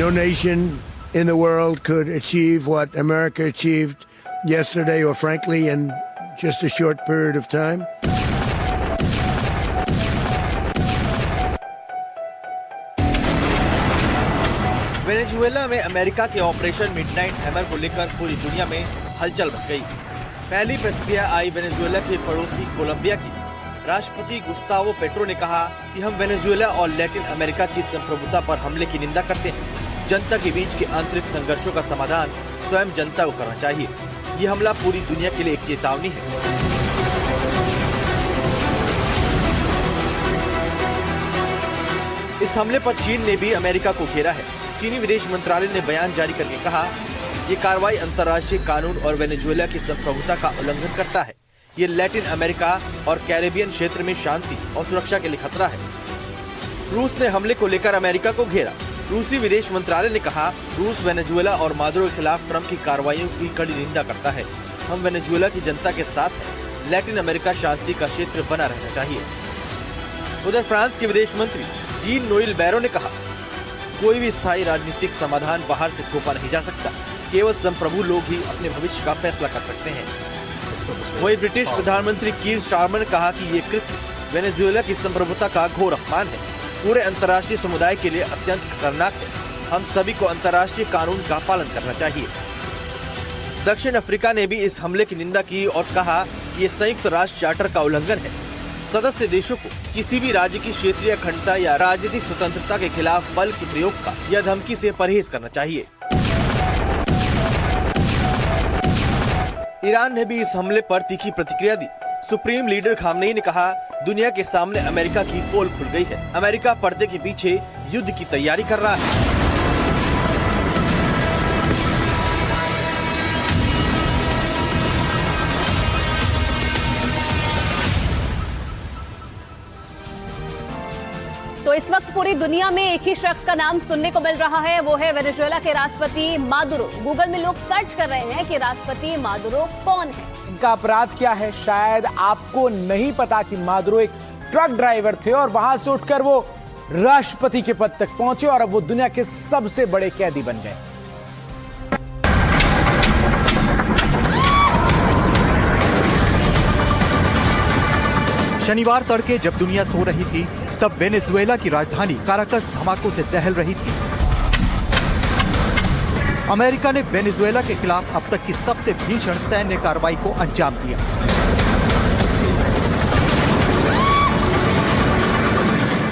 No nation in the world could achieve what America achieved yesterday, or frankly, in just a short period of time. Venezuela में America के operation midnight hammer को लेकर पूरी दुनिया में हलचल much गई। पहली प्रतिक्रिया आई वेनेजुएला के पड़ोसी कोलंबिया की। राष्ट्रपति गुस्तावो पेट्रो ने कहा कि हम वेनेजुएला और लैटिन अमेरिका की संप्रभुता पर हमले की निंदा करते हैं। जनता के बीच के आंतरिक संघर्षों का समाधान स्वयं जनता को करना चाहिए। ये हमला पूरी दुनिया के लिए एक चेतावनी है। इस हमले पर चीन ने भी अमेरिका को घेरा है। चीनी विदेश मंत्रालय ने बयान जारी करके कहा, ये कार्रवाई अंतर्राष्ट्रीय कानून और वेनेजुएला की संप्रभुता का उल्लंघन करता है। ये लैटिन अमेरिका और कैरेबियन क्षेत्र में शांति और सुरक्षा के लिए खतरा है। रूस ने हमले को लेकर अमेरिका को घेरा। रूसी विदेश मंत्रालय ने कहा, रूस वेनेजुएला और मादुरो के खिलाफ ट्रंप की कार्रवाइयों की कड़ी निंदा करता है। हम वेनेजुएला की जनता के साथ हैं। लैटिन अमेरिका शांति का क्षेत्र बना रहना चाहिए। उधर फ्रांस के विदेश मंत्री जीन नोएल बैरो ने कहा, कोई भी स्थायी राजनीतिक समाधान बाहर से थोपा नहीं जा सकता। केवल संप्रभु लोग ही अपने भविष्य का फैसला कर सकते हैं। वहीं ब्रिटिश प्रधानमंत्री कीर स्टारमर ने कहा कि ये कृत्य वेनेजुएला की संप्रभुता का घोर अपमान है। पूरे अंतर्राष्ट्रीय समुदाय के लिए अत्यंत खतरनाक है। हम सभी को अंतर्राष्ट्रीय कानून का पालन करना चाहिए। दक्षिण अफ्रीका ने भी इस हमले की निंदा की और कहा कि ये संयुक्त राष्ट्र चार्टर का उल्लंघन है। सदस्य देशों को किसी भी राज्य की क्षेत्रीय अखंडता या राजनीतिक स्वतंत्रता के खिलाफ बल के प्रयोग का या धमकी से परहेज करना चाहिए। ईरान ने भी इस हमले पर तीखी प्रतिक्रिया दी। सुप्रीम लीडर खामनेई ने कहा, दुनिया के सामने अमेरिका की पोल खुल गई है। अमेरिका पर्दे के पीछे युद्ध की तैयारी कर रहा है। तो इस वक्त पूरी दुनिया में एक ही शख्स का नाम सुनने को मिल रहा है, वो है वेनेजुएला के राष्ट्रपति मादुरो। गूगल में लोग सर्च कर रहे हैं कि राष्ट्रपति मादुरो कौन है। इनका अपराध क्या है? शायद आपको नहीं पता कि मादुरो एक ट्रक ड्राइवर थे और वहां से उठकर वो राष्ट्रपति के पद तक पहुंचे और अब वो दुनिया के सबसे बड़े कैदी बन गए। शनिवार तड़के जब दुनिया सो रही थी, तब वेनेजुएला की राजधानी काराकस धमाकों से दहल रही थी। अमेरिका ने वेनेजुएला के खिलाफ अब तक की सबसे भीषण सैन्य कार्रवाई को अंजाम दिया।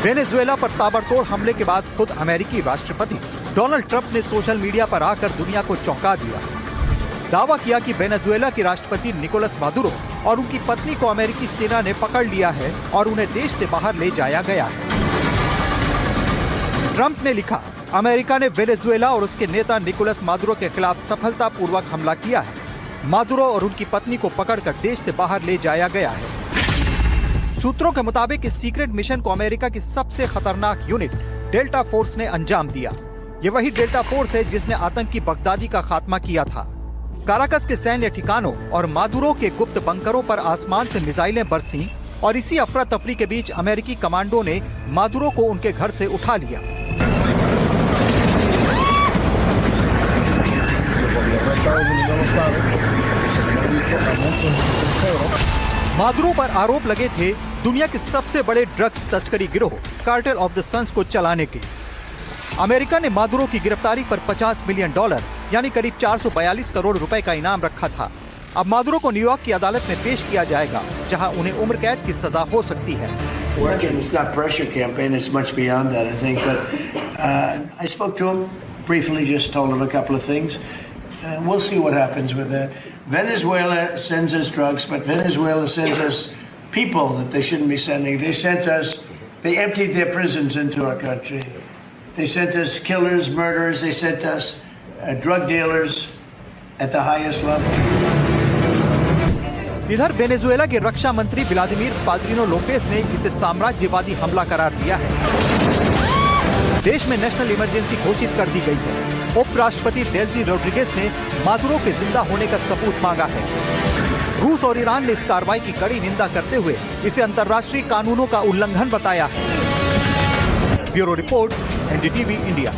वेनेजुएला पर ताबड़तोड़ हमले के बाद खुद अमेरिकी राष्ट्रपति डोनाल्ड ट्रंप ने सोशल मीडिया पर आकर दुनिया को चौंका दिया। दावा किया कि वेनेजुएला के राष्ट्रपति निकोलस मादुरो और उनकी पत्नी को अमेरिकी सेना ने पकड़ लिया है और उन्हें देश से बाहर ले जाया गया है। ट्रंप ने लिखा, अमेरिका ने वेनेजुएला और उसके नेता निकोलस मादुरो के खिलाफ सफलतापूर्वक हमला किया है। मादुरो और उनकी पत्नी को पकड़कर देश से बाहर ले जाया गया है। सूत्रों के मुताबिक इस सीक्रेट मिशन को अमेरिका की सबसे खतरनाक यूनिट डेल्टा फोर्स ने अंजाम दिया। ये वही डेल्टा फोर्स है जिसने आतंकी बगदादी का खात्मा किया था। काराकस के सैन्य ठिकानों और मादुरो के गुप्त बंकरों पर आसमान से मिसाइलें बरसीं और इसी अफरा तफरी के बीच अमेरिकी कमांडो ने मादुरो को उनके घर से उठा लिया। मादुरो पर आरोप लगे थे दुनिया के सबसे बड़े ड्रग्स तस्करी गिरोह कार्टेल ऑफ द सन्स को चलाने के। अमेरिका ने मादुरो की गिरफ्तारी पर $50 मिलियन यानी करीब 442 करोड़ रुपए का इनाम रखा था। अब मादुरो को न्यूयॉर्क की अदालत में पेश किया जाएगा, जहां उन्हें उम्र कैद की सजा हो सकती है। It's not pressure campaign, it's much beyond that, I think. But I spoke to him briefly, just told him a couple of things. We'll see what happens with that. Venezuela sends us drugs, but Venezuela sends us people that they shouldn't be sending. They emptied their prisons into our country. They sent us killers, murderers, they sent us drug dealers at the highest level. इधर Venezuela के रक्षा मंत्री Vladimir पाद्रिनो Lopez ने इसे साम्राज्यवादी हमला करार दिया है। देश में नेशनल इमरजेंसी घोषित कर दी गई है। उपराष्ट्रपति डेल्सी रोड्रिगेज ने मादुरो के जिंदा होने का सबूत मांगा है। रूस और ईरान ने इस कार्रवाई की कड़ी निंदा करते हुए इसे अंतर्राष्ट्रीय कानूनों का उल्लंघन बताया है। Bureau report, NDTV India.